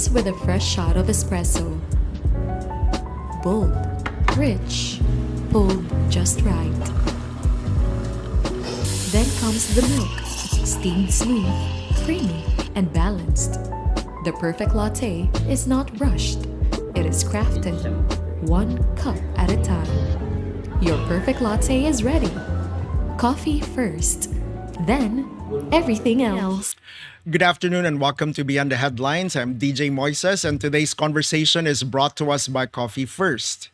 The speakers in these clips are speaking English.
Starts with a fresh shot of espresso. Bold, rich, pulled just right. Then comes the milk, steamed smooth, creamy, and balanced. The perfect latte is not rushed. It is crafted, one cup at a time. Your perfect latte is ready. Coffee first, then everything else. Good afternoon and welcome to Beyond the Headlines. I'm DJ Moises and today's conversation is brought to us by Coffee First.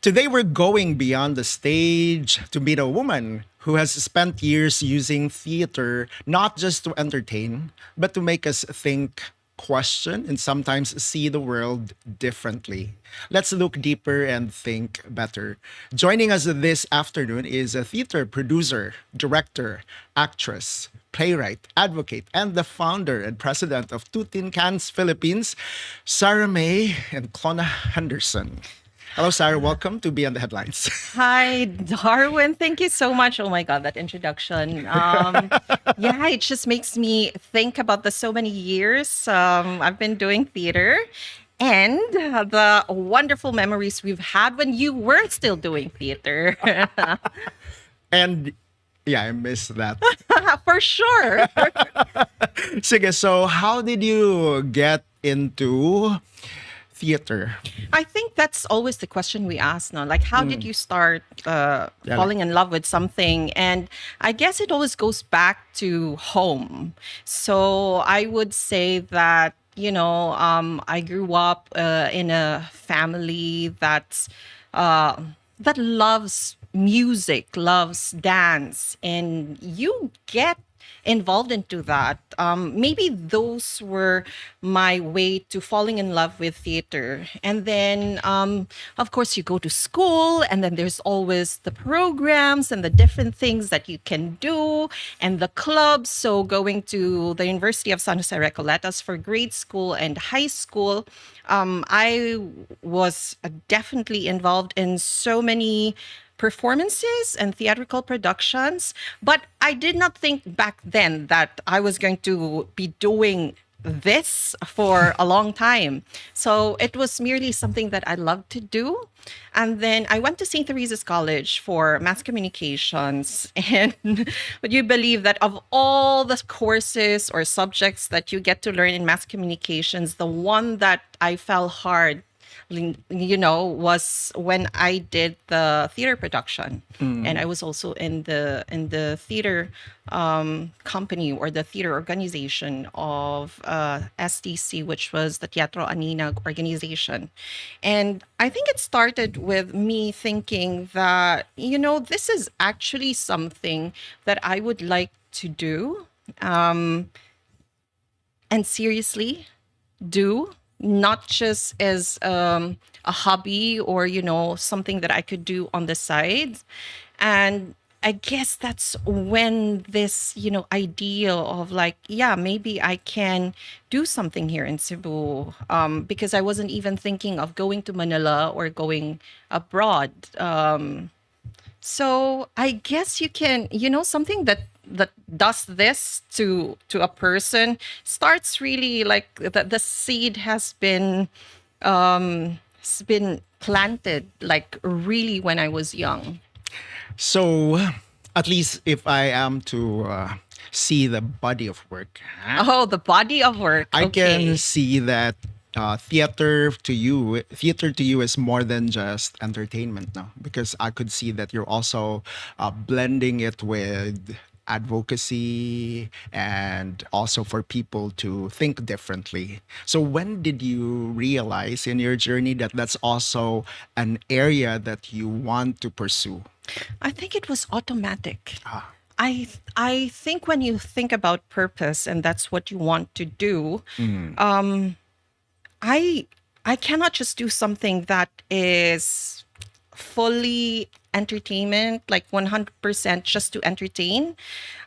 Today we're going beyond the stage to meet a woman who has spent years using theater not just to entertain, but to make us think, question, and sometimes see the world differently. Let's look deeper and think better. Joining us this afternoon is a theater producer, director, actress, playwright, advocate, and the founder and president of Two Tin Cans Philippines, Sarah Mae Enclona-Henderson. Hello, Sarah. Welcome to Beyond the Headlines. Hi, Darwin. Thank you so much. Oh my God, that introduction. Yeah, it just makes me think about the so many years I've been doing theater and the wonderful memories we've had when you were still doing theater. And yeah, I miss that. For sure. Sige, so how did you get into theater? I think that's always the question we ask now. Like, how did you start falling in love with something? And I guess it always goes back to home. So I would say that, I grew up in a family that loves music, loves dance, and you get involved into that. Maybe those were my way to falling in love with theater. And then, of course, you go to school, and then there's always the programs and the different things that you can do, and the clubs. So going to the University of San Jose Recoletas for grade school and high school, I was definitely involved in so many performances and theatrical productions, but I did not think back then that I was going to be doing this for a long time. So it was merely something that I loved to do. And then I went to St. Teresa's College for mass communications. And would you believe that of all the courses or subjects that you get to learn in mass communications, the one that I fell hard was when I did the theater production, and I was also in the theater company or the theater organization of STC, which was the Teatro Anina organization. And I think it started with me thinking that this is actually something that I would like to do, and seriously do. Not just as a hobby or, something that I could do on the side. And I guess that's when this, idea of maybe I can do something here in Cebu, because I wasn't even thinking of going to Manila or going abroad. So I guess you can, something that does this to a person starts really like the seed has been planted like really when I was young. So, at least if I am to see the body of work, Oh, the body of work. I Okay. can see that theater to you is more than just entertainment now, because I could see that you're also blending it with advocacy and also for people to think differently. So when did you realize in your journey that that's also an area that you want to pursue? I think it was automatic. Ah. I think when you think about purpose and that's what you want to do, I cannot just do something that is fully entertainment, like 100% just to entertain.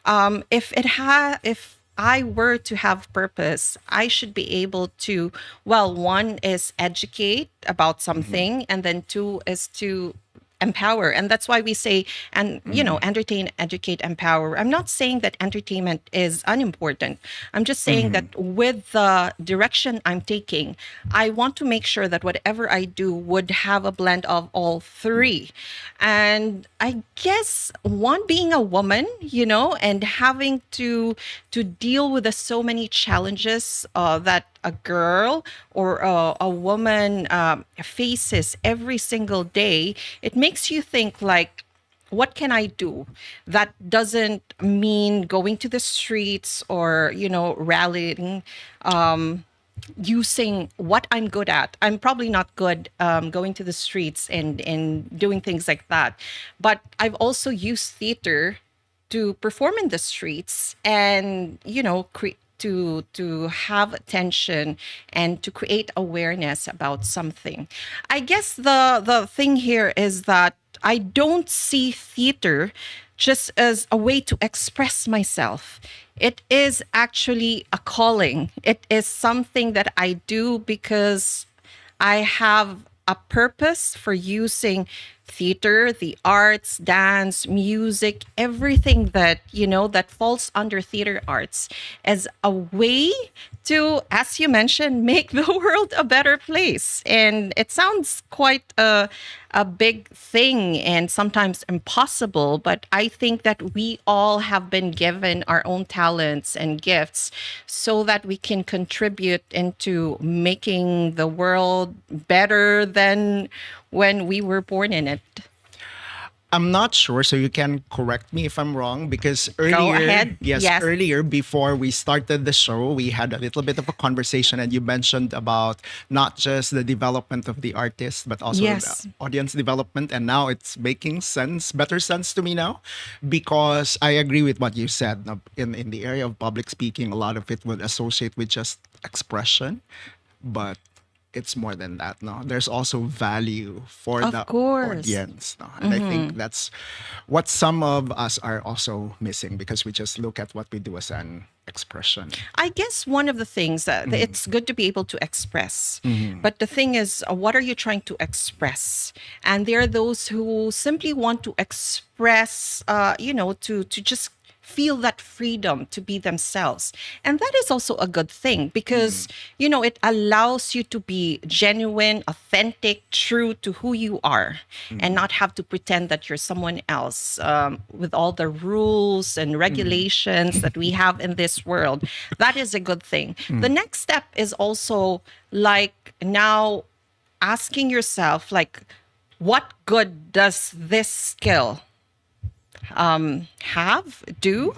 If I were to have purpose, I should be able to, well, one is educate about something, and then two is to empower. And that's why we say, and entertain, educate, empower. I'm not saying that entertainment is unimportant. I'm just saying that with the direction I'm taking, I want to make sure that whatever I do would have a blend of all three. And I guess one, being a woman, and having to deal with the so many challenges that a girl or a woman faces every single day, it makes you think like, what can I do? That doesn't mean going to the streets or, rallying, using what I'm good at. I'm probably not good going to the streets and doing things like that. But I've also used theater to perform in the streets and, to have attention and to create awareness about something. I guess the thing here is that I don't see theater just as a way to express myself. It is actually a calling. It is something that I do because I have a purpose for using theater, the arts, dance, music, everything that, that falls under theater arts as a way to, as you mentioned, make the world a better place. And it sounds quite a big thing and sometimes impossible, but I think that we all have been given our own talents and gifts so that we can contribute into making the world better than when we were born in it. I'm not sure, so you can correct me if I'm wrong, because earlier, Go ahead. yes, Yes. earlier before we started the show, we had a little bit of a conversation, and you mentioned about not just the development of the artist, but also Yes. the audience development, and now it's making sense, better sense to me now, because I agree with what you said. In the area of public speaking, a lot of it would associate with just expression, but it's more than that. No, there's also value for Of the course. audience. No? And I think that's what some of us are also missing, because we just look at what we do as an expression. I guess one of the things that it's good to be able to express, but the thing is, what are you trying to express? And there are those who simply want to express, to just feel that freedom to be themselves. And that is also a good thing because, it allows you to be genuine, authentic, true to who you are and not have to pretend that you're someone else with all the rules and regulations that we have in this world. That is a good thing. The next step is also like now asking yourself, like, what good does this skill do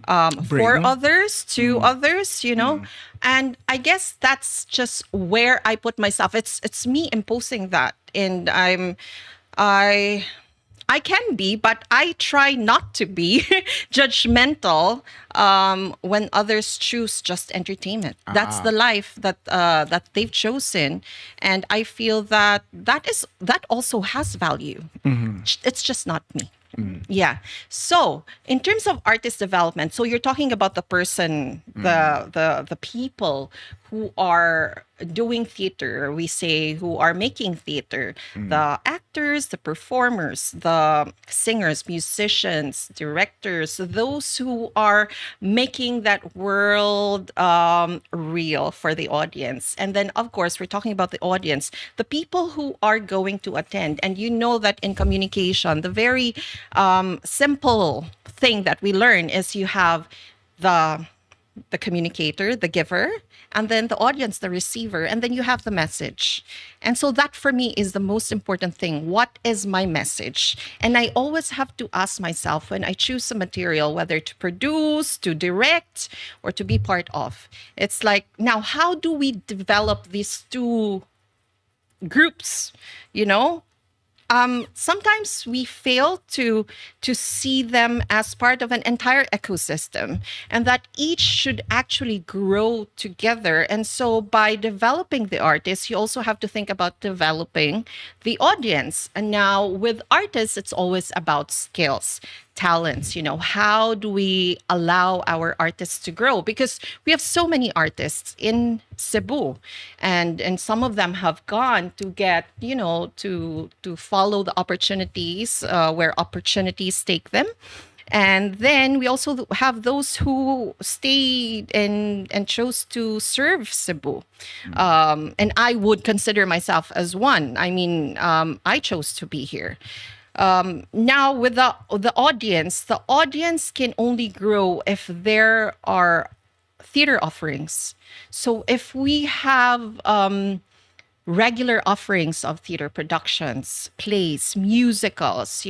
for Bring. others, to others, and I guess that's just where I put myself. It's me imposing that, and I can be, but I try not to be judgmental when others choose just entertainment. That's the life that they've chosen, and I feel that also has value. It's just not me. Yeah. So in terms of artist development, so you're talking about the person, the people who are doing theater, we say, who are making theater, the actors, the performers, the singers, musicians, directors, those who are making that world real for the audience. And then, of course, we're talking about the audience, the people who are going to attend. And you know that in communication, the very simple thing that we learn is you have the communicator, the giver, and then the audience, the receiver, and then you have the message. And so that for me is the most important thing. What is my message? And I always have to ask myself when I choose a material, whether to produce, to direct, or to be part of. It's like, now, how do we develop these two groups, sometimes we fail to see them as part of an entire ecosystem, and that each should actually grow together. And so by developing the artist, you also have to think about developing the audience. And now with artists, it's always about skills. talents, how do we allow our artists to grow? Because we have so many artists in Cebu, and some of them have gone to get, to follow the opportunities where opportunities take them. And then we also have those who stayed and chose to serve Cebu. And I would consider myself as one. I mean, I chose to be here. Now with the audience can only grow if there are theater offerings. So if we have regular offerings of theater productions, plays, musicals,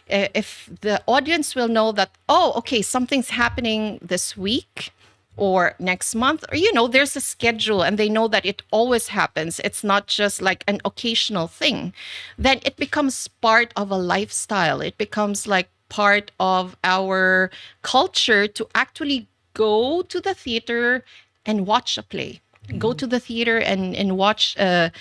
if the audience will know that, oh, okay, something's happening this week or next month, or, there's a schedule and they know that it always happens. It's not just like an occasional thing. Then it becomes part of a lifestyle. It becomes like part of our culture to actually go to the theater and watch a play. Go to the theater and watch a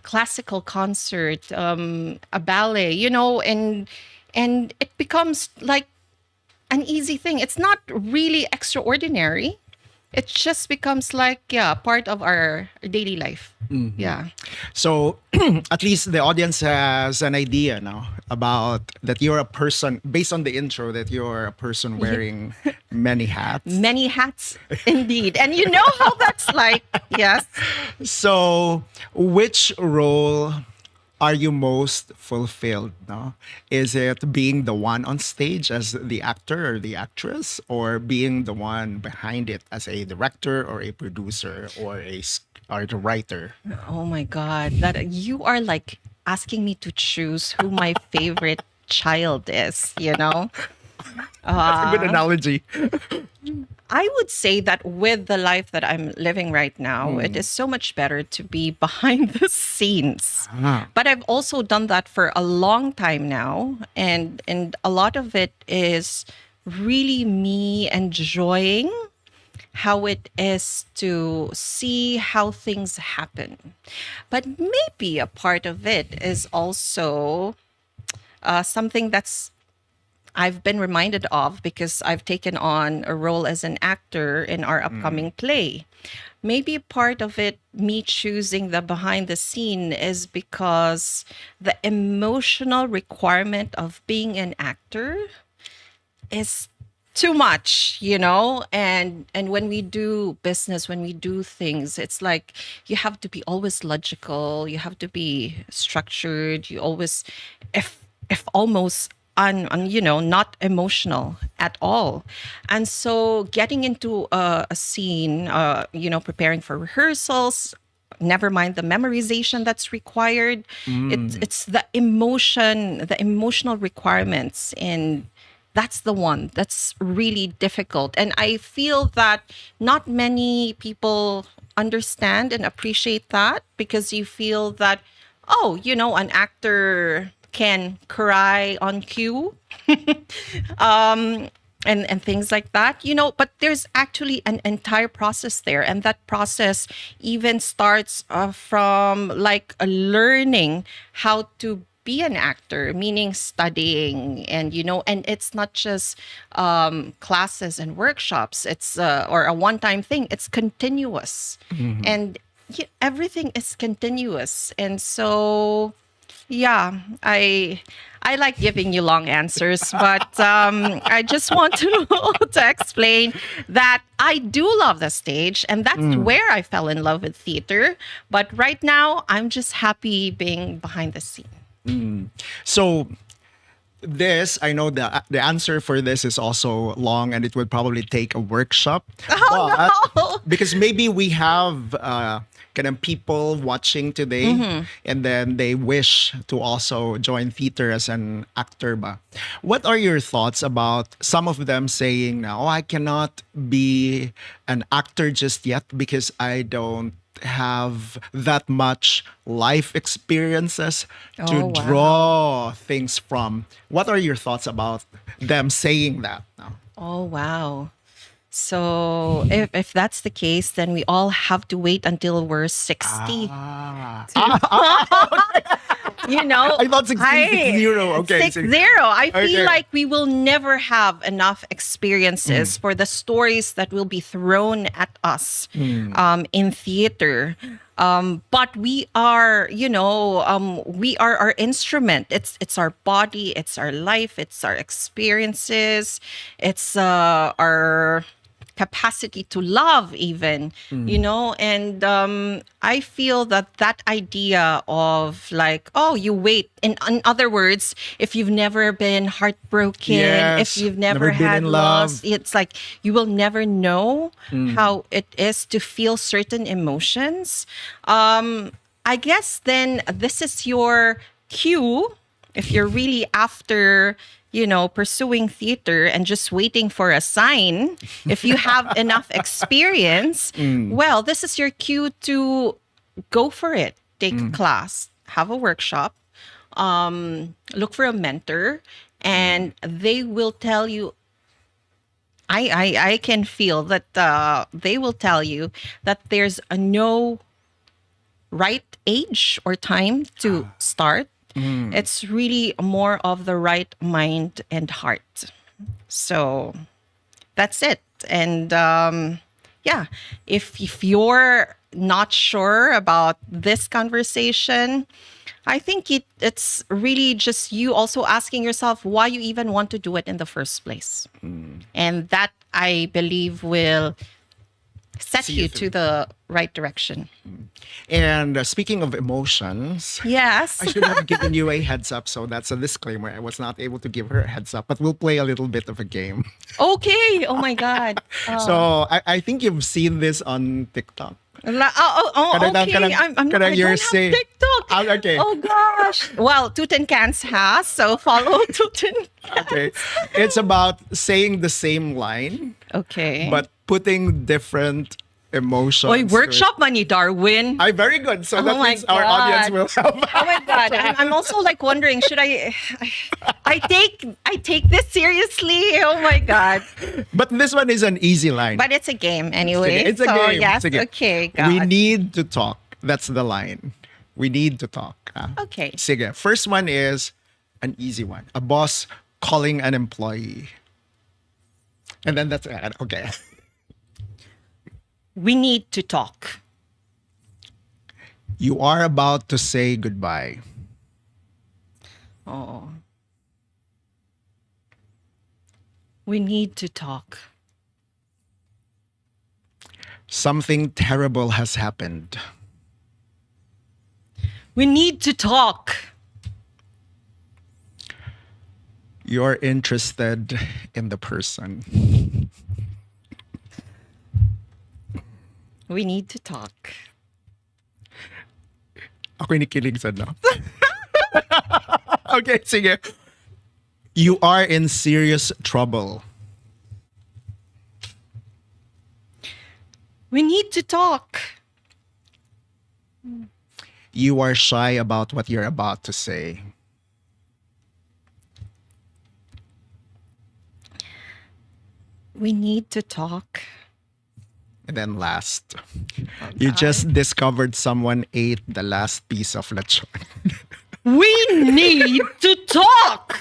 classical concert, a ballet, and it becomes like an easy thing. It's not really extraordinary. It just becomes like, part of our daily life. Yeah. So at least the audience has an idea now about that you're a person, based on the intro, that you're a person wearing many hats. Many hats, indeed. And you know how that's like. Yes. So which role are you most fulfilled now? Is it being the one on stage as the actor or the actress, or being the one behind it as a director or a producer or or the writer? Oh my God, that you are like asking me to choose who my favorite child is, That's a good analogy. I would say that with the life that I'm living right now, it is so much better to be behind the scenes. But I've also done that for a long time now. And a lot of it is really me enjoying how it is to see how things happen. But maybe a part of it is also something that's I've been reminded of because I've taken on a role as an actor in our upcoming play. Maybe part of it, me choosing the behind the scene, is because the emotional requirement of being an actor is too much, and when we do business, when we do things, it's like you have to be always logical, you have to be structured, you always, if almost not emotional at all. And so getting into a scene, preparing for rehearsals, never mind the memorization that's required. It's the emotional requirements, and that's the one that's really difficult. And I feel that not many people understand and appreciate that, because you feel that, an actor can cry on cue and things like that, but there's actually an entire process there. And that process even starts from like learning how to be an actor, meaning studying, and and it's not just classes and workshops, it's or a one-time thing, it's continuous. And everything is continuous. And so I like giving you long answers, but I just want to explain that I do love the stage, and that's where I fell in love with theater. But right now, I'm just happy being behind the scene. So I know the answer for this is also long, and it would probably take a workshop. No. Because maybe we have kind of people watching today, and then they wish to also join theater as an actor. What are your thoughts about some of them saying now, I cannot be an actor just yet because I don't have that much life experiences to draw things from? What are your thoughts about them saying that now? Oh, wow. So if that's the case, then we all have to wait until we're 60 You know, I thought 1660. Okay. 60. I feel Okay. like we will never have enough experiences for the stories that will be thrown at us in theater. But we are, we are our instrument. It's our body, it's our life, it's our experiences, it's our capacity to love even, and I feel that idea of like, oh, you wait, in other words, if you've never been heartbroken, Yes, if you've never never been had in loss, love. it's like you will never know how it is to feel certain emotions. I guess then this is your cue if you're really after, pursuing theater and just waiting for a sign. If you have enough experience, well, this is your cue to go for it. Take a class, have a workshop, look for a mentor, and they will tell you. I can feel that they will tell you that there's no right age or time to start. It's really more of the right mind and heart. So that's it. And if you're not sure about this conversation, I think it's really just you also asking yourself why you even want to do it in the first place. And that, I believe, will set See you you to through. the right direction. And speaking of emotions, Yes. I should have given you a heads up. So that's a disclaimer. I was not able to give her a heads up, but we'll play a little bit of a game. Okay. Oh my God. So I think you've seen this on TikTok. Okay. Can I I don't hear have say- TikTok. Okay. Oh gosh. Well, Tootin Cans has, so follow Tootin. Okay. It's about saying the same line, Okay. but putting different emotions. Oy, to it. workshop money, Darwin. Ay, very good. So that my means our audience God. will have. Oh my God. I'm also like wondering, should I take this seriously? Oh my God. But this one is an easy line. But it's a game anyway. It's a so, game. Yes. It's a game. Okay. God. We need to talk. That's the line. We need to talk. Okay. Sige. First one is an easy one. A boss calling an employee. And then that's okay. We need to talk. You are about to say goodbye. Oh. We need to talk. Something terrible has happened. We need to talk. You're interested in the person. We need to talk. Ako yung nakikinig sa no? Okay, sige. You are in serious trouble. We need to talk. You are shy about what you're about to say. We need to talk. And then last, you just discovered someone ate the last piece of lechon. We need to talk.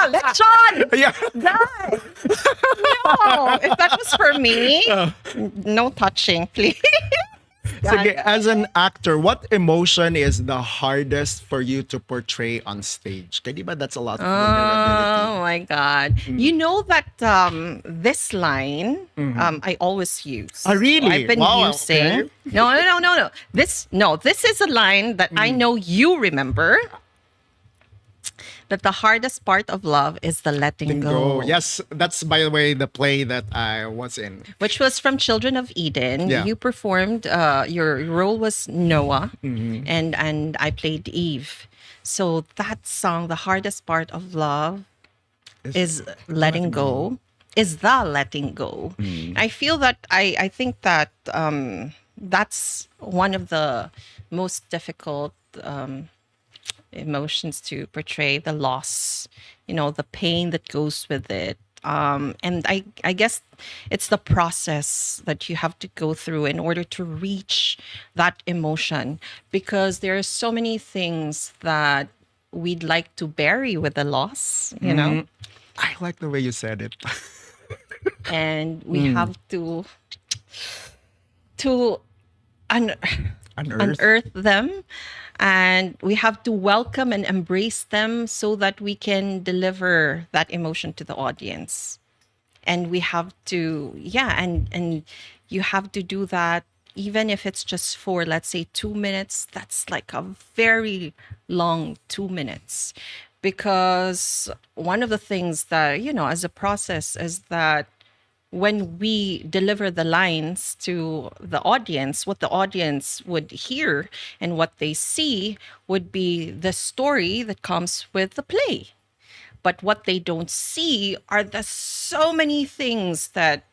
Lechon! Yeah. Guys! No! If that was for me, no touching, please. Sige, as an actor, what emotion is the hardest for you to portray on stage? Kaya di ba that's a lot of vulnerability? Oh my God. You know that this line I always use. Ah, really? I've been Wow, using. okay. No. This is a line that I know you remember. That the hardest part of love is the letting go. Yes, that's by the way the play that I was in. Which was from Children of Eden. Yeah. You performed, your role was Noah, and I played Eve. So that song, the hardest part of love is letting go, is the letting go. I feel that, I think that that's one of the most difficult emotions to portray, the loss, the pain that goes with it. And I guess it's the process that you have to go through in order to reach that emotion, because there are so many things that we'd like to bury with the loss, you know, I like the way you said it. and we have to un- Unearth. unearth them, and we have to welcome and embrace them so that we can deliver that emotion to the audience. And we have to, yeah, and you have to do that even if it's just for, let's say, 2 minutes. That's like a very long 2 minutes, because one of the things that, you know, as a process is that when we deliver the lines to the audience, what the audience would hear and what they see would be the story that comes with the play. But what they don't see are the so many things that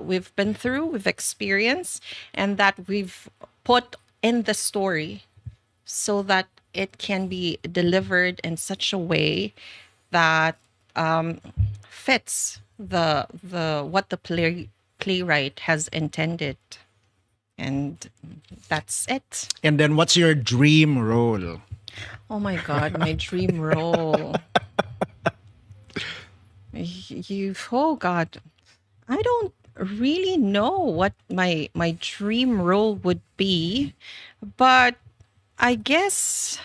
we've been through, we've experienced, and that we've put in the story so that it can be delivered in such a way that fits the what the playwright has intended, and that's it. And then what's your dream role? Oh my God, my dream role. You, oh God, I don't really know what my dream role would be, but I guess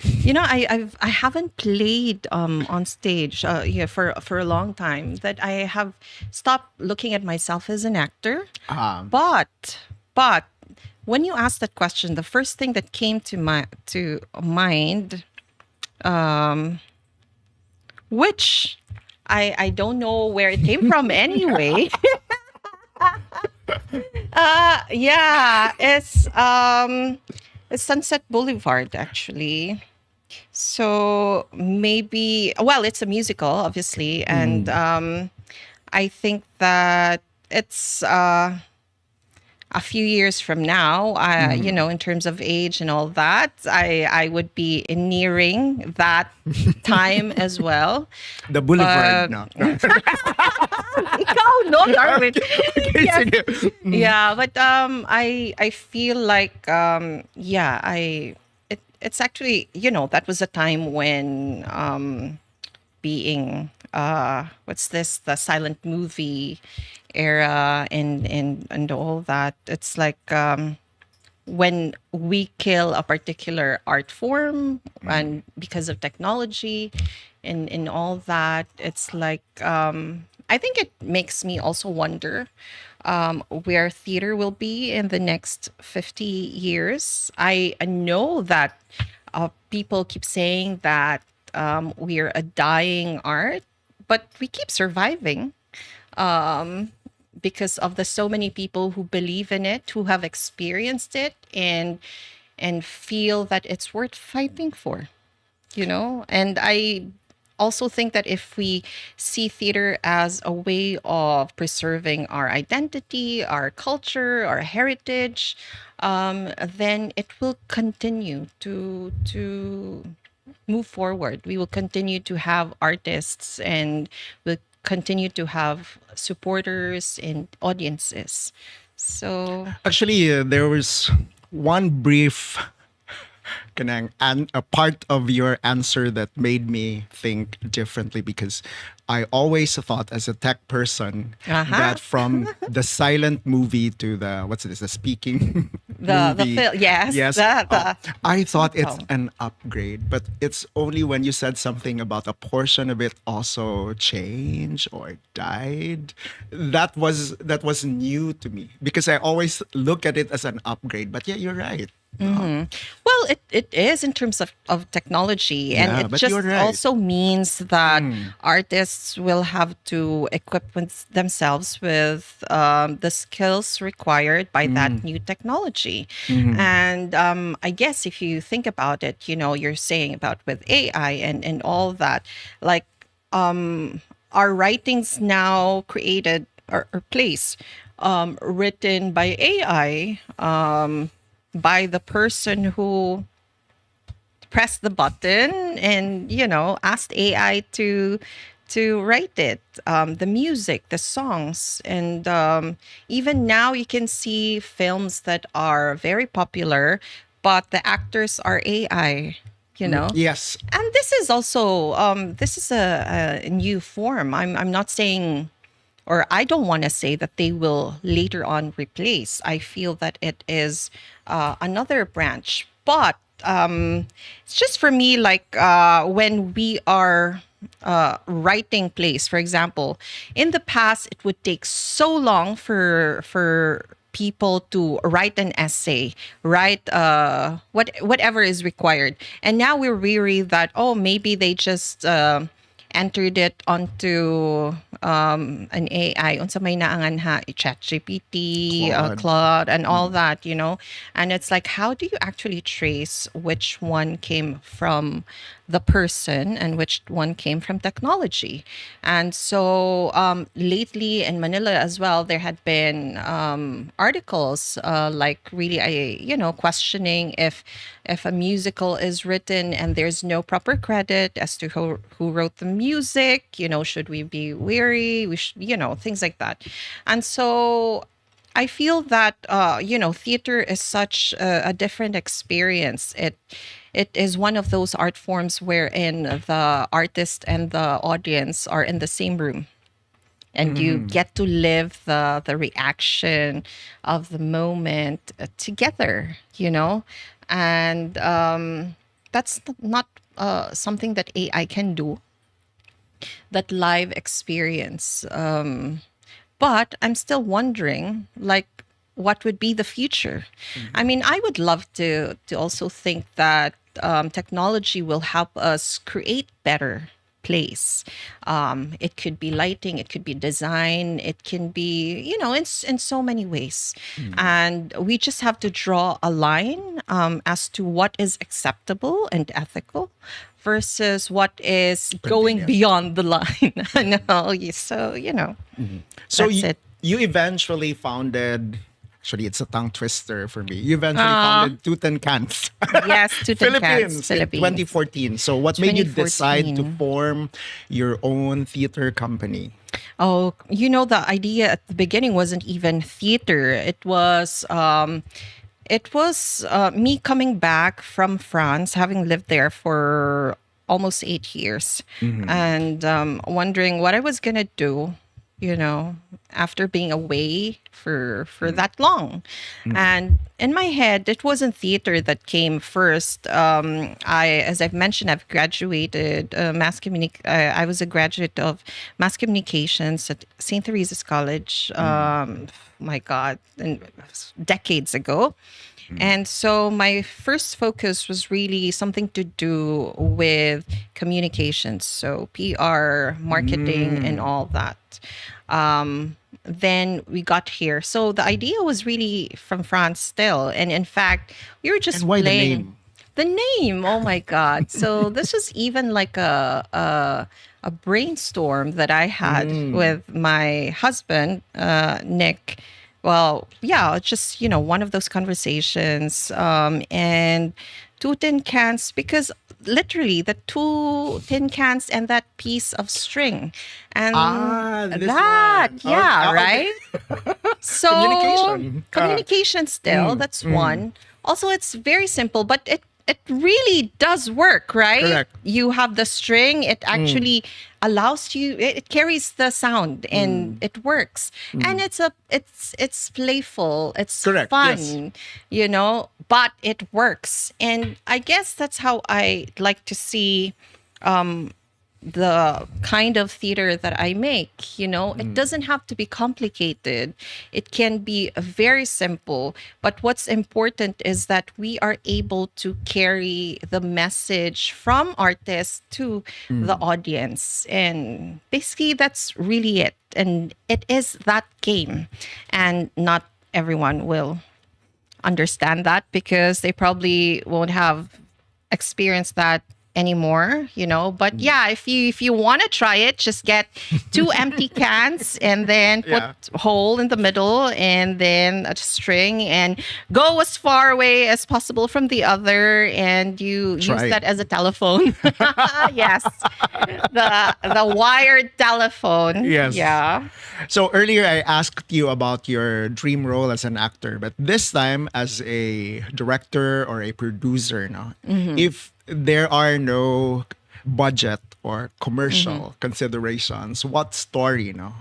you know, I haven't played on stage yeah, for a long time, that I have stopped looking at myself as an actor. But when you asked that question, the first thing that came to mind, which I don't know where it came from anyway. Yeah, it's Sunset Boulevard, actually. So maybe, well, it's a musical, obviously, and I think that it's a few years from now, you know, in terms of age and all that, I would be nearing that time as well. The Boulevard. No. Ikaw, no, Darwin. Okay, Yes. sige. Yeah, but I feel like yeah, it's actually, you know, that was a time when being what's this, the silent movie era, and all that, it's like when we kill a particular art form, and because of technology and all that, it's like I think it makes me also wonder where theater will be in the next 50 years. I know that people keep saying that we're a dying art, but we keep surviving because of the so many people who believe in it, who have experienced it, and feel that it's worth fighting for, you know. And I also think that if we see theater as a way of preserving our identity, our culture, our heritage, then it will continue to move forward. We will continue to have artists, and we'll continue to have supporters and audiences. So Actually, there was one brief a part of your answer that made me think differently, because I always thought as a tech person that from the silent movie to the, what's this, the speaking the movie. film, yes, Yes. the I thought it's Oh. an upgrade, but it's only when you said something about a portion of it also changed or died. That was new to me, because I always look at it as an upgrade. But yeah, you're right. Well, it is in terms of technology, and Yeah, it but just you're right. also means that artists will have to equip themselves with the skills required by that new technology. And I guess if you think about it, you know, you're saying about with AI and all that, like are writings now created or plays written by AI, by the person who pressed the button and, you know, asked AI to write it, the music, the songs. And even now, you can see films that are very popular, but the actors are AI, you know? Yes. And this is also, this is a new form. I'm not saying, or I don't want to say that they will later on replace. I feel that it is another branch. But it's just for me, like when we are writing plays, for example, in the past, it would take so long for people to write an essay, write whatever is required. And now we're weary that, oh, maybe they just entered it onto an AI, unsa may naangan ha, ChatGPT, Claude. Claude, and all that, you know. And it's like, how do you actually trace which one came from the person and which one came from technology? And so lately in Manila as well, there had been articles like really, questioning if a musical is written and there's no proper credit as to who wrote the music, should we be weary? We should, things like that. And so I feel that theater is such a different experience. It is one of those art forms wherein the artist and the audience are in the same room, and you get to live the reaction of the moment together, and that's not something that AI can do. That live experience. But I'm still wondering, like, what would be the future? I mean, I would love to also think that technology will help us create better plays. It could be lighting, it could be design, it can be, in so many ways. And we just have to draw a line as to what is acceptable and ethical versus what is going Convenient. beyond the line. No, so, So that's it. you eventually founded. Actually, it's a tongue twister for me. You eventually founded Tutankhamun's Yes, Philippines in Philippines. 2014. So what made you decide to 2014. form your own theater company? Oh, the idea at the beginning wasn't even theater. It was me coming back from France, having lived there for almost 8 years, and wondering what I was gonna do, after being away for that long. And in my head, it wasn't theater that came first. As I've mentioned, I've graduated I was a graduate of mass communications at St. Teresa's College. My God, and decades ago. And so my first focus was really something to do with communications, so PR, marketing, and all that. Then we got here. So the idea was really from France still. And in fact, we were just And why the playing. name? The name, oh my God. So this was even like a brainstorm that I had with my husband, Nick. Well, yeah, it's just, one of those conversations. And two tin cans, because literally the two tin cans and that piece of string. And This that, one. yeah, Okay. right? So Communication. communication still, that's one. Also, it's very simple, but it really does work, right? Correct. You have the string, it actually allows you, it carries the sound and it works. And it's playful, it's Correct, fun, but it works. And I guess that's how I like to see the kind of theater that I make. It doesn't have to be complicated. It can be very simple. But what's important is that we are able to carry the message from artists to the audience. And basically, that's really it. And it is that game. And not everyone will understand that because they probably won't have experienced that anymore, but yeah, if you want to try it, just get two empty cans and then put Yeah. hole in the middle and then a string and go as far away as possible from the other, and you use Try that it. as a telephone. Yes, the wired telephone. Yes. Yeah. So earlier I asked you about your dream role as an actor, but this time as a director or a producer, no? If there are no budget or commercial considerations, what story, no,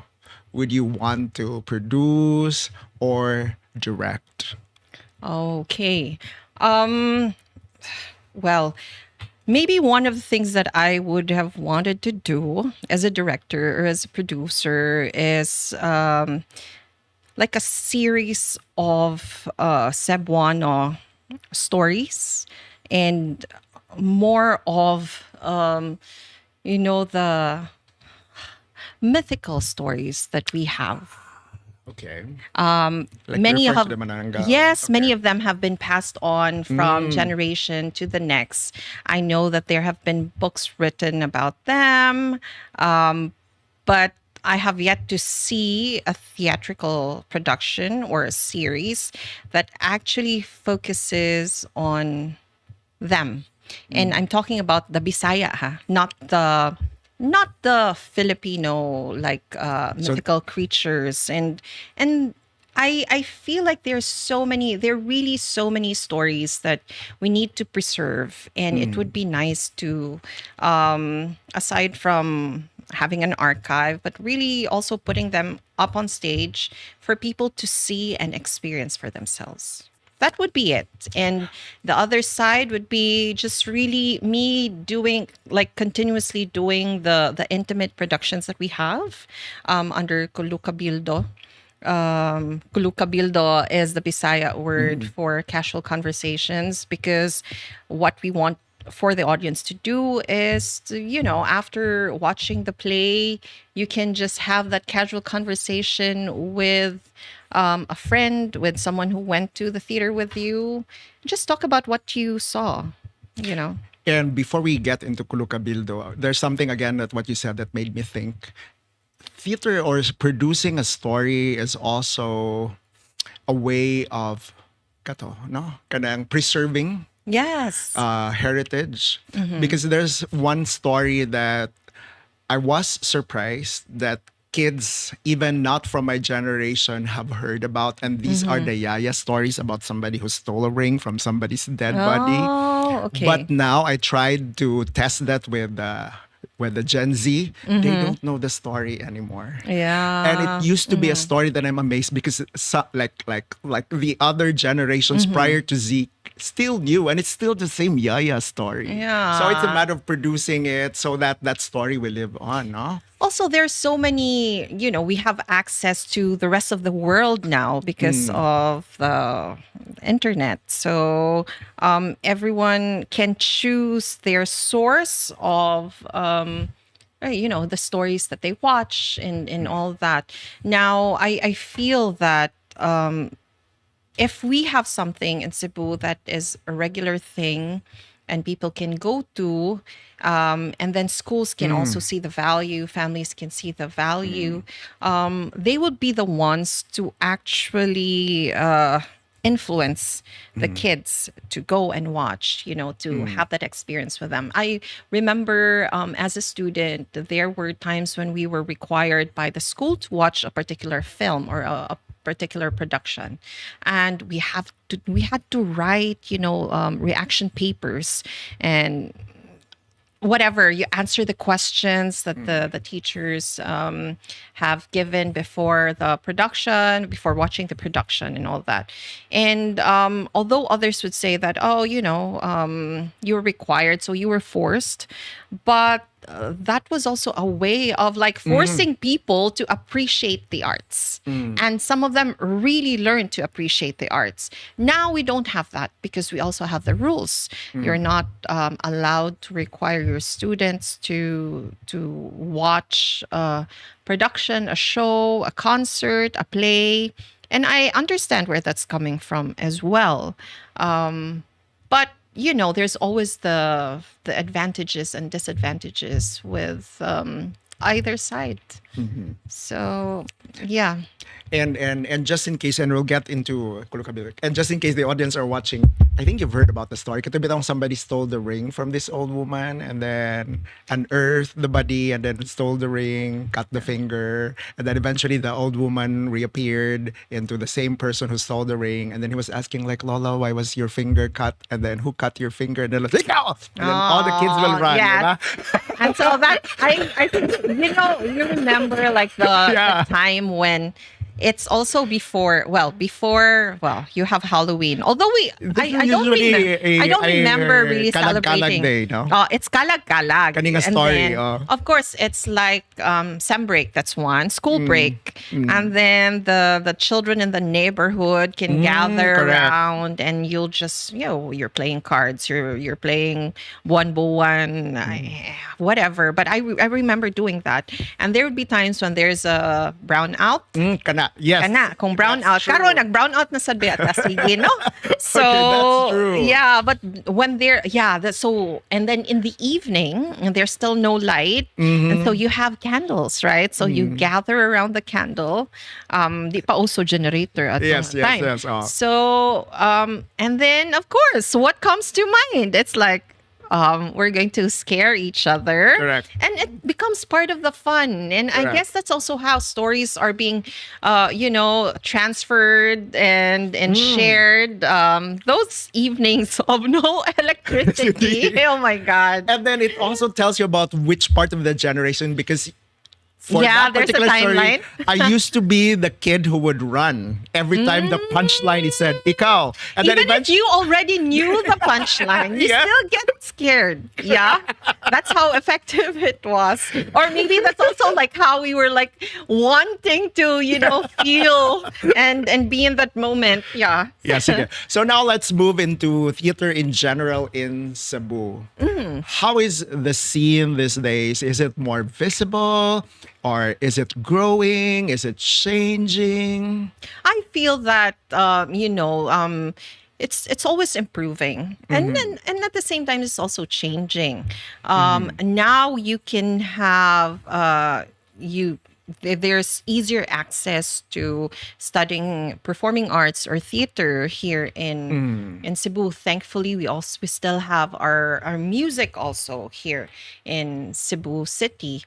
would you want to produce or direct? Okay. Um, well, maybe one of the things that I would have wanted to do as a director or as a producer is like a series of Cebuano stories, and more of the mythical stories that we have. Okay. Many refer of to the Manananggal. Yes, Okay. many of them have been passed on from generation to the next. I know that there have been books written about them, but I have yet to see a theatrical production or a series that actually focuses on them. And I'm talking about the Bisaya, not the Filipino, like So- mythical creatures. And I feel like there are really so many stories that we need to preserve, and it would be nice to, aside from having an archive, but really also putting them up on stage for people to see and experience for themselves. That would be it. And the other side would be just really me doing, like, continuously doing the intimate productions that we have under Kulukabildo. Kulukabildo is the Bisaya word for casual conversations, because what we want for the audience to do is to, after watching the play, you can just have that casual conversation with a friend, with someone who went to the theater with you. Just talk about what you saw, you know. And before we get into Kulukabildo, there's something again that what you said that made me think. Theater or producing a story is also a way of kato, no? Kanang preserving Yes. heritage. Because there's one story that I was surprised that kids, even not from my generation, have heard about. And these are the yaya stories about somebody who stole a ring from somebody's dead body. Oh, okay. But now I tried to test that with the Gen Z. They don't know the story anymore. Yeah. And it used to be a story that I'm amazed because like the other generations prior to Z still knew, and it's still the same Yaya story. Yeah. So it's a matter of producing it so that that story will live on, no? Also, there's so many, we have access to the rest of the world now because of the internet. So everyone can choose their source of, the stories that they watch and all that. Now, I feel that if we have something in Cebu that is a regular thing and people can go to, and then schools can also see the value, families can see the value, they would be the ones to actually influence the kids to go and watch, to have that experience with them. I remember as a student, there were times when we were required by the school to watch a particular film or a particular production, and we had to write reaction papers and whatever, you answer the questions that the teachers have given before the production, before watching the production and all that. And although others would say that, you were required, so you were forced, but that was also a way of like forcing people to appreciate the arts. And some of them really learned to appreciate the arts. Now we don't have that because we also have the rules. You're not allowed to require your students to watch a production, a show, a concert, a play. And I understand where that's coming from as well. But there's always the advantages and disadvantages with either side. So yeah. And just in case, and we'll get into and just in case the audience are watching, I think you've heard about the story. Katubitang somebody stole the ring from this old woman and then unearthed the body and then stole the ring, cut the finger, and then eventually the old woman reappeared into the same person who stole the ring, and then he was asking like, Lola, why was your finger cut? And then who cut your finger? And then like, "Ikaw!" And then all the kids will run. Yeah. Diba? And so that I think you remember like the time when it's also before you have Halloween. Although I don't remember really celebrating. Day, no? It's kalag-kalag. Kaninga And story. then, of course, it's like sem break. That's one school break, and then the children in the neighborhood can gather correct. around, and you'll just you're playing cards, you're playing buwan, whatever. But I remember doing that, and there would be times when there's a brownout. Kana. Yes. Kana, kung brown out. That's true. Karo, nag-brown out na sa Beata, sige, no? So, that's true. yeah, but when and then in the evening, there's still no light, and so you have candles, right? So you gather around the candle. Di pa also generator at the time. Yes. So, and then, of course, what comes to mind? It's like, we're going to scare each other. Correct. And it becomes part of the fun. And I Correct. guess that's also how stories are being, transferred and shared. Those evenings of no electricity. Oh my God. And then it also tells you about which part of the generation, because for that there's a particular timeline. story, I used to be the kid who would run every time the punchline is said, ikaw. And Even then if eventually, you already knew the punchline, you Yeah. still get scared. Yeah. That's how effective it was. Or maybe that's also like how we were like wanting to, feel and be in that moment. Yeah. yes, okay. So now let's move into theater in general in Cebu. How is the scene these days? Is it more visible? Or is it growing? Is it changing? I feel that it's always improving, and at the same time it's also changing. Now you can have there's easier access to studying performing arts or theater here in Cebu. Thankfully, we still have our music also here in Cebu City.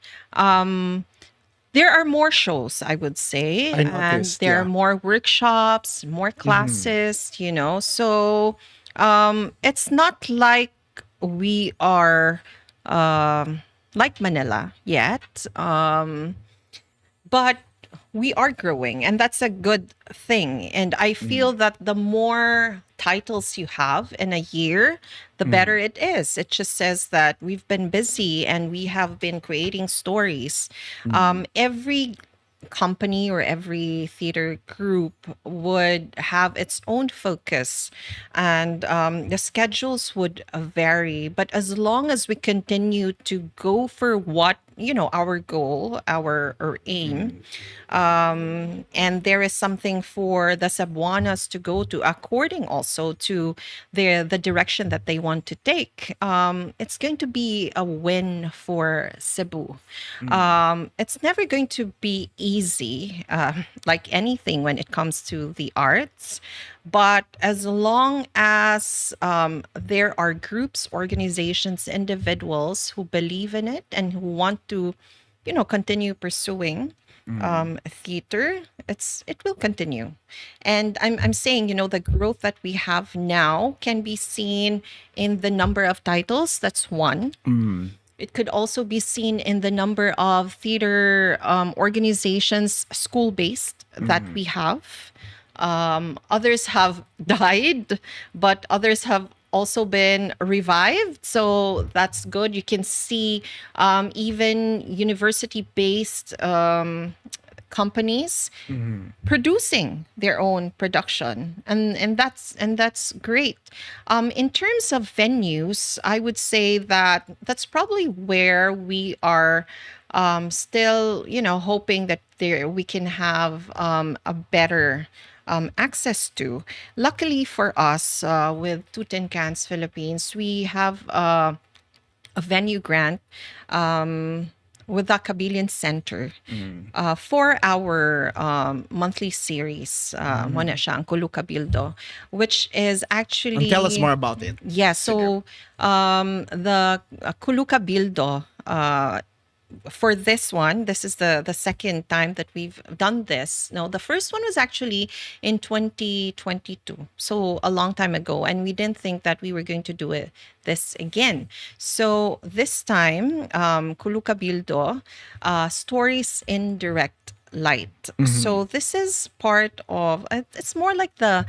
There are more shows, I would say, I and noticed, there are yeah. more workshops, more classes, So it's not like we are like Manila yet, but we are growing, and that's a good thing. And I feel that the more titles you have in a year, the better it is. It just says that we've been busy and we have been creating stories. Every company or every theater group would have its own focus, and the schedules would vary. But as long as we continue to go for what our goal, our aim, and there is something for the Cebuanas to go to according also to the direction that they want to take, it's going to be a win for Cebu. It's never going to be easy, like anything when it comes to the arts. But as long as there are groups, organizations, individuals who believe in it and who want to, continue pursuing theater, it will continue. And I'm saying, the growth that we have now can be seen in the number of titles. That's one. It could also be seen in the number of theater organizations, school-based, that we have. Others have died, but others have also been revived. So that's good. You can see even university-based companies producing their own production, and that's great. In terms of venues, I would say that that's probably where we are still, hoping that we can have a better access to. Luckily for us, with Two Tin Cans Philippines, we have a venue grant with the Kabilyan Center for our monthly series, mo na siya, ang Kulu Kabildo, which is And tell us actually... more about it. Yeah, so the Kulu Kabildo, for this one, this is the second time that we've done this. No, the first one was actually in 2022, so a long time ago, and we didn't think that we were going to do it this again. So this time, Kulu Kabildo, stories in direct light. So this is part of. It's more like the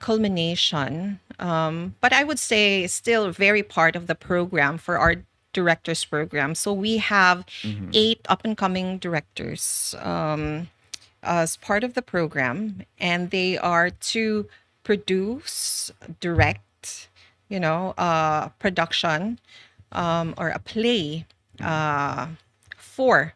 culmination, but I would say still very part of the program for our directors program. So we have 8 up and coming directors as part of the program, and they are to produce, direct, production or a play for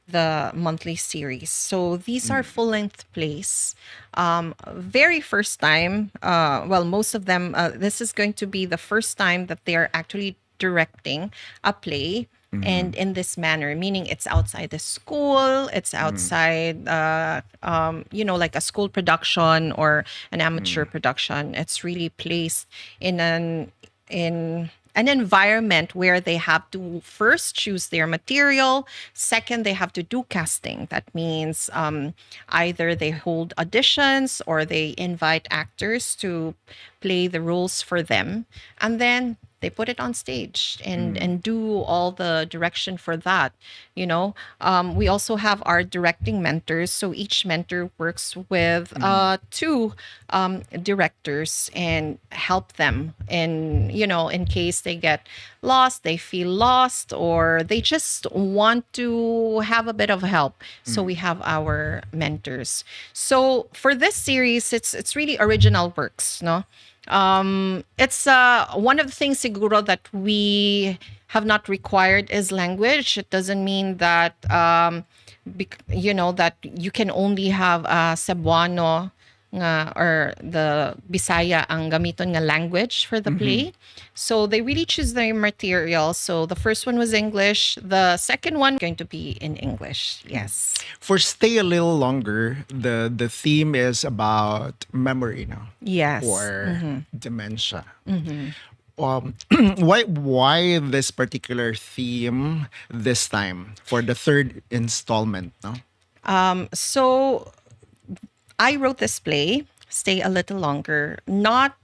the monthly series. So these are full length plays. Very first time, well, most of them, this is going to be the first time that they are actually directing a play, and in this manner, meaning it's outside the school, it's outside like a school production or an amateur production. It's really placed in an environment where they have to first choose their material. Second, they have to do casting. That means either they hold auditions or they invite actors to play the roles for them, and then they put it on stage and do all the direction for that. We also have our directing mentors. So each mentor works with 2 directors and help them in case they get lost, they feel lost, or they just want to have a bit of help. So we have our mentors. So for this series, it's really original works, no? It's one of the things siguro that we have not required is language. It doesn't mean that that you can only have Cebuano nga, or the Bisaya ang gamiton nga language for the play. So they really choose their material. So the first one was English. The second one going to be in English. Yes. For Stay a Little Longer, the theme is about memory now. Yes. Or dementia. Why this particular theme this time for the third installment? No. So I wrote this play, Stay a Little Longer, not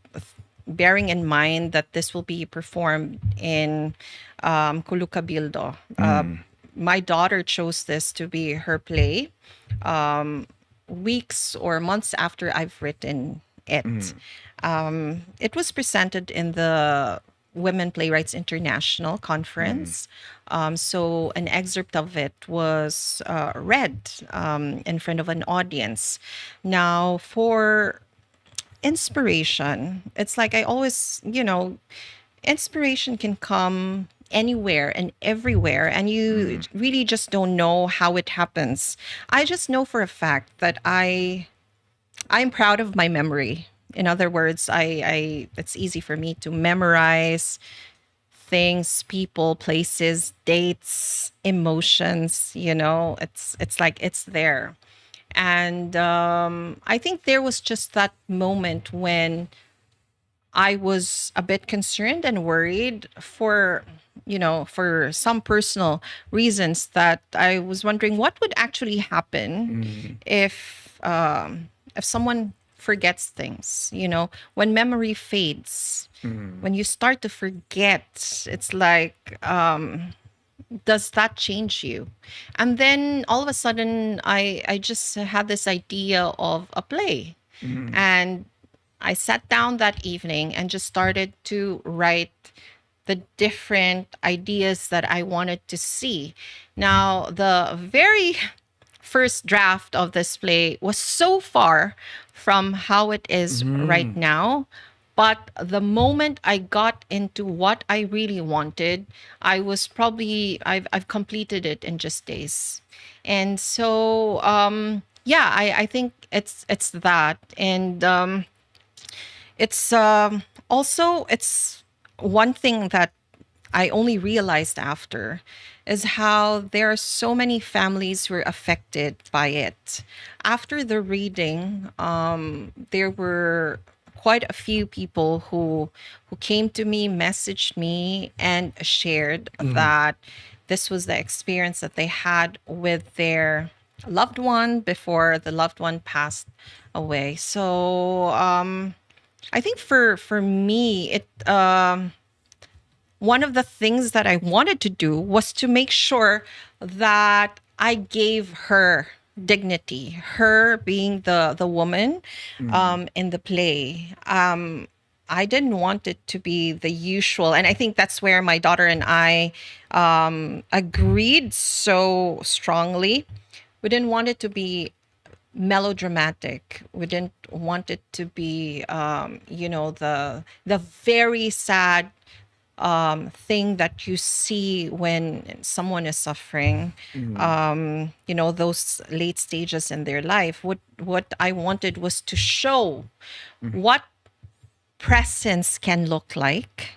bearing in mind that this will be performed in Kulu Kabildo. My daughter chose this to be her play weeks or months after I've written it. It was presented in the Women Playwrights International Conference. So an excerpt of it was read in front of an audience. Now, for inspiration, it's like I always, inspiration can come anywhere and everywhere, and you really just don't know how it happens. I just know for a fact that I'm proud of my memory. In other words, it's easy for me to memorize things, people, places, dates, emotions. It's like it's there. And I think there was just that moment when I was a bit concerned and worried for some personal reasons, that I was wondering what would actually happen if someone forgets things, when memory fades, when you start to forget, it's like, does that change you? And then all of a sudden, I just had this idea of a play. And I sat down that evening and just started to write the different ideas that I wanted to see. Now, the very first draft of this play was so far from how it is right now. But the moment I got into what I really wanted, I've completed it in just days. And so yeah, I think it's that, and it's also it's one thing that I only realized after is how there are so many families who are affected by it. After the reading, there were quite a few people who came to me, messaged me, and shared that this was the experience that they had with their loved one before the loved one passed away. So I think for me, it one of the things that I wanted to do was to make sure that I gave her dignity, her being the woman in the play. I didn't want it to be the usual, and I think that's where my daughter and I agreed so strongly. We didn't want it to be melodramatic. We didn't want it to be, the very sad thing that you see when someone is suffering. Those late stages in their life. What I wanted was to show what presence can look like,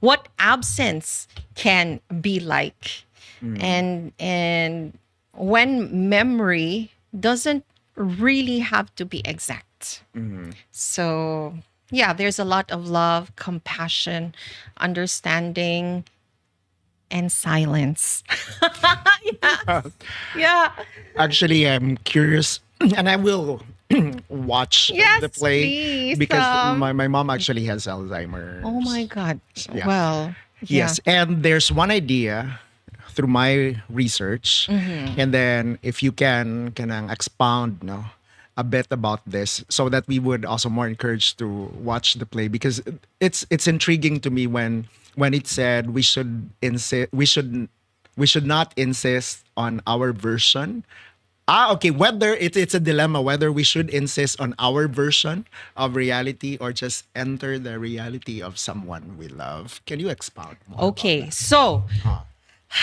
what absence can be like, and when memory doesn't really have to be exact. So, yeah, there's a lot of love, compassion, understanding, and silence. Yeah. Yeah. Actually, I'm curious, and I will watch Yes, the play please. because my mom actually has Alzheimer's. Oh my God. Yeah. Well, Yes, and there's one idea through my research, and then if you can expound, no, a bit about this, so that we would also more encouraged to watch the play, because it's intriguing to me when it said we should not insist on our version. Okay. Whether it's a dilemma whether we should insist on our version of reality or just enter the reality of someone we love. Can you expound more about okay. that? So,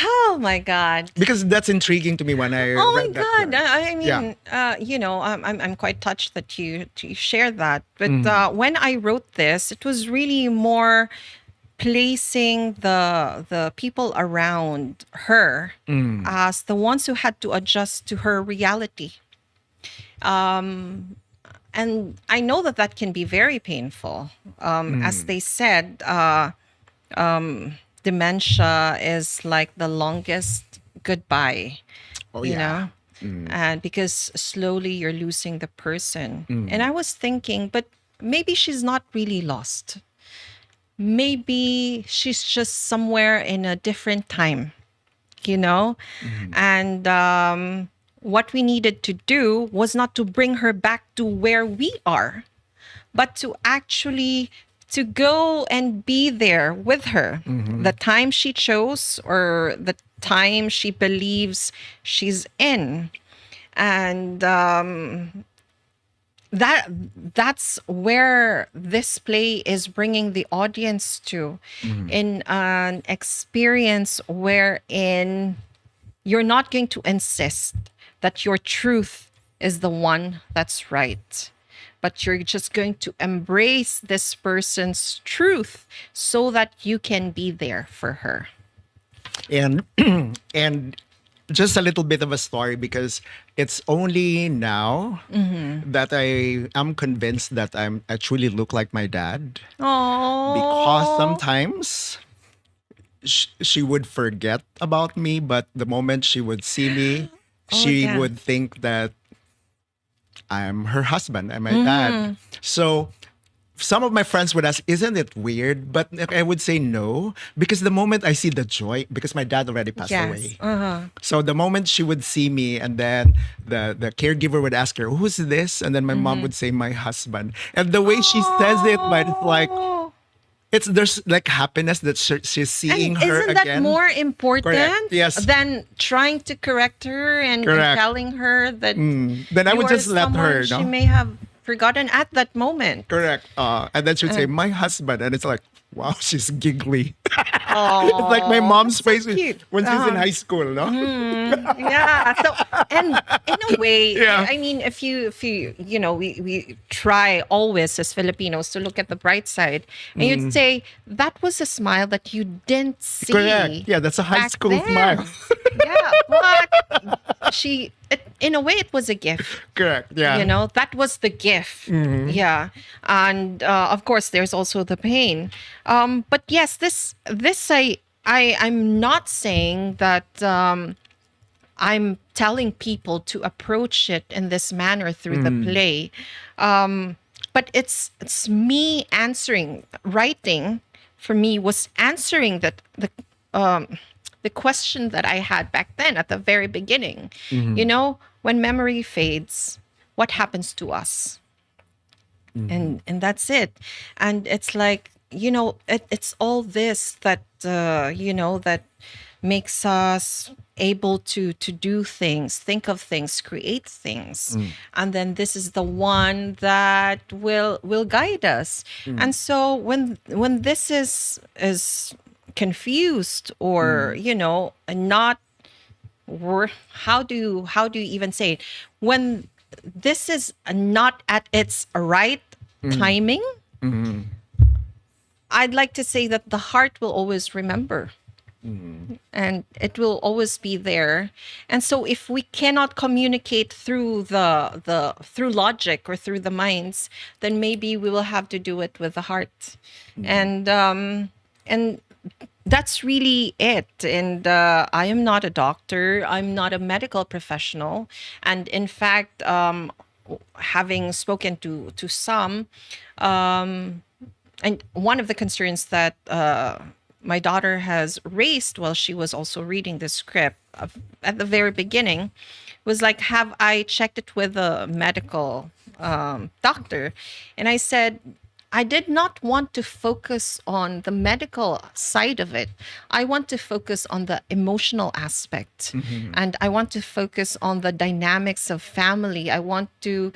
oh my God. Because that's intriguing to me when I Oh my read that God! line. I mean, I'm quite touched that you share that. But when I wrote this, it was really more placing the people around her as the ones who had to adjust to her reality. And I know that can be very painful. As they said, dementia is like the longest goodbye. Oh you yeah. know and because slowly you're losing the person. And I was thinking, but maybe she's not really lost. Maybe she's just somewhere in a different time, and what we needed to do was not to bring her back to where we are, but to actually to go and be there with her, the time she chose or the time she believes she's in. And that's where this play is bringing the audience to, in an experience wherein you're not going to insist that your truth is the one that's right, but you're just going to embrace this person's truth so that you can be there for her. And and just a little bit of a story, because it's only now that I am convinced that I truly look like my dad. Oh, Because sometimes she would forget about me, but the moment she would see me, she yeah. would think that I'm her husband, I'm my dad. So some of my friends would ask, isn't it weird? But I would say no, because the moment I see the joy, because my dad already passed away. So the moment she would see me, and then the caregiver would ask her, who's this? And then my mom would say, my husband. And the way she says it, but it's like, there's like happiness that she's seeing and her isn't that again. more important Correct. Yes. than trying to correct her and Correct. telling her that Then I would you are just let her, someone no? she may have forgotten at that moment. Correct. And then she would say, my husband. And it's like, wow, she's giggly. It's like my mom's face cute. when she's in high school, no? Yeah. So, and in a way, Yeah. I mean, if you we try always as Filipinos to look at the bright side, and you'd say that was a smile that you didn't see. Correct. Yeah, that's a high back school then. smile. Yeah, but in a way, it was a gift. Correct. Yeah. That was the gift. Yeah, and of course, there's also the pain. But yes, I'm not saying that. I'm telling people to approach it in this manner through the play. But it's me answering. Writing for me was answering the question that I had back then at the very beginning. When memory fades, what happens to us? And that's it. And it's like, it's all this that that makes us able to do things, think of things, create things. And then this is the one that will guide us. And so when this is confused or not, how do you even say it, when this is not at its right timing, I'd like to say that the heart will always remember. And it will always be there. And so if we cannot communicate through through logic or through the minds, then maybe we will have to do it with the heart. And that's really it. And I am not a doctor. I'm not a medical professional. And in fact, having spoken to some, and one of the concerns that my daughter has raised while she was also reading the script at the very beginning was like, have I checked it with a medical doctor? And I said, I did not want to focus on the medical side of it. I want to focus on the emotional aspect. And I want to focus on the dynamics of family. I want to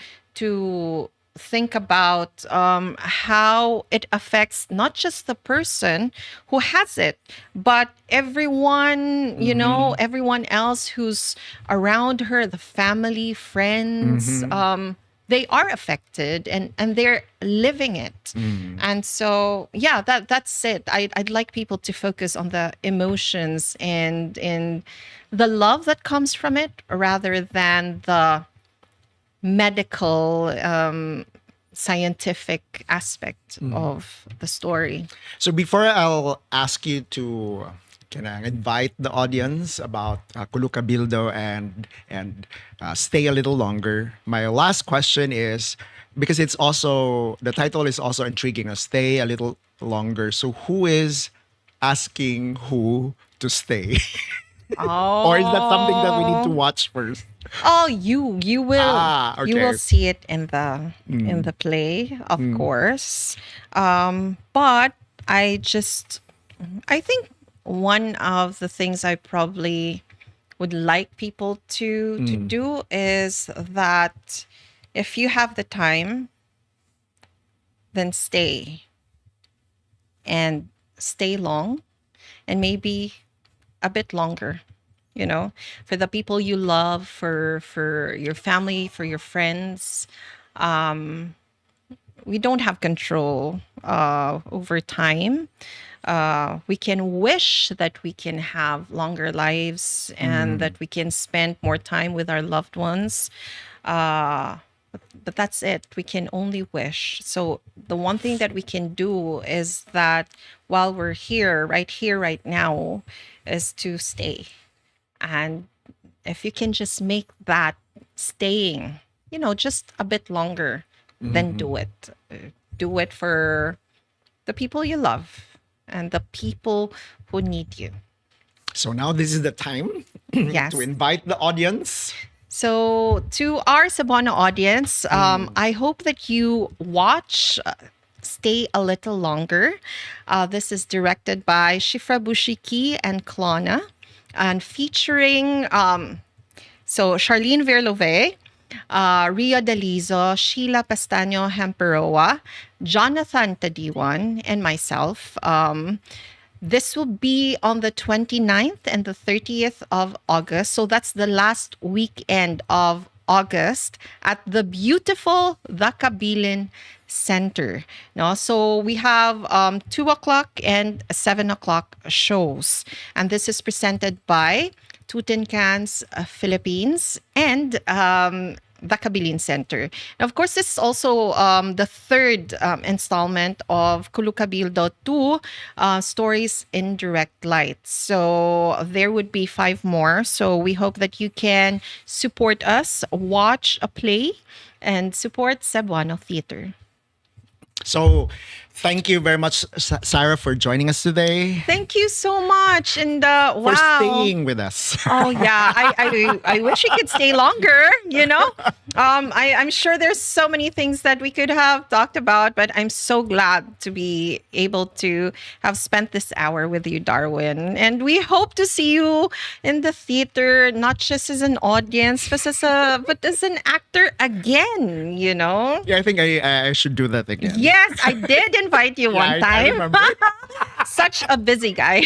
think about how it affects not just the person who has it, but everyone, everyone else who's around her, the family, friends. They are affected and they're living it. And so, yeah, that's it. I'd like people to focus on the emotions and the love that comes from it rather than the medical, scientific aspect of the story. So before I'll ask you to invite the audience about Kuluka Bildo and stay a little longer, my last question is, because it's also, the title is also intriguing, stay a little longer. So who is asking who to stay? Or is that something that we need to watch first? Oh, you will okay. you will see it in the play, of course. But I think one of the things I probably would like people to do is that if you have the time, then stay long, and maybe a bit longer, for the people you love, for your family, for your friends. We don't have control over time. We can wish that we can have longer lives and that we can spend more time with our loved ones. But that's it. We can only wish. So the one thing that we can do is that while we're here, right now, is to stay. And if you can just make that staying, just a bit longer, then do it. Do it for the people you love and the people who need you. So now this is the time Yes. to invite the audience. So to our Cebu'S audience, I hope that you watch Stay a Little Longer. This is directed by Shifra Bushiki and Klona, and featuring Charlene Verlove, Ria Dalizo, Sheila Pastaño Hamperoa, Jonathan Tadiwan, and myself. This will be on the 29th and the 30th of August. So that's the last weekend of August at the beautiful The Kabilin Center. No, so we have 2 o'clock and 7 o'clock shows, and this is presented by Tutenkans Philippines and the Kabilin Center. And of course, this is also the third installment of Kulukabildo 2 Stories in Direct Light. So there would be 5 more. So we hope that you can support us, watch a play, and support Cebuano Theater. So, thank you very much, Sarah, for joining us today. Thank you so much. And For wow. staying with us. Oh yeah, I wish we could stay longer. I'm sure there's so many things that we could have talked about, but I'm so glad to be able to have spent this hour with you, Darwin. And we hope to see you in the theater, not just as an audience, but as an actor again. Yeah, I think I should do that again. Yes, I did invite you one I time. remember. Such a busy guy.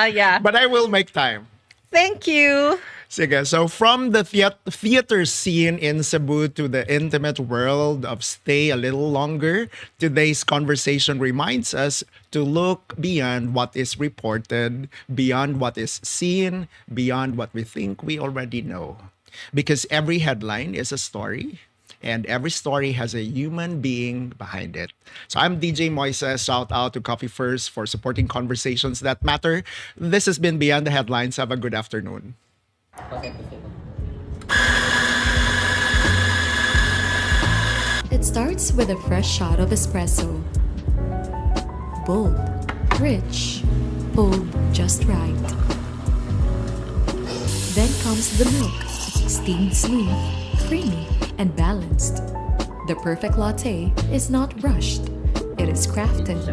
Yeah. But I will make time. Thank you. Sige, so from the theater scene in Cebu to the intimate world of stay a little longer, today's conversation reminds us to look beyond what is reported, beyond what is seen, beyond what we think we already know. Because every headline is a story, and every story has a human being behind it. So I'm DJ Moises. Shout out to Coffee First for supporting conversations that matter. This has been Beyond the Headlines. Have a good afternoon. It starts with a fresh shot of espresso. Bold, rich, pulled just right. Then comes the milk, steamed smooth, creamy, and balanced. The perfect latte is not rushed. It is crafted,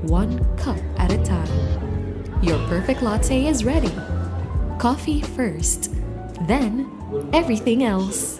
1 cup at a time. Your perfect latte is ready. Coffee first, then everything else.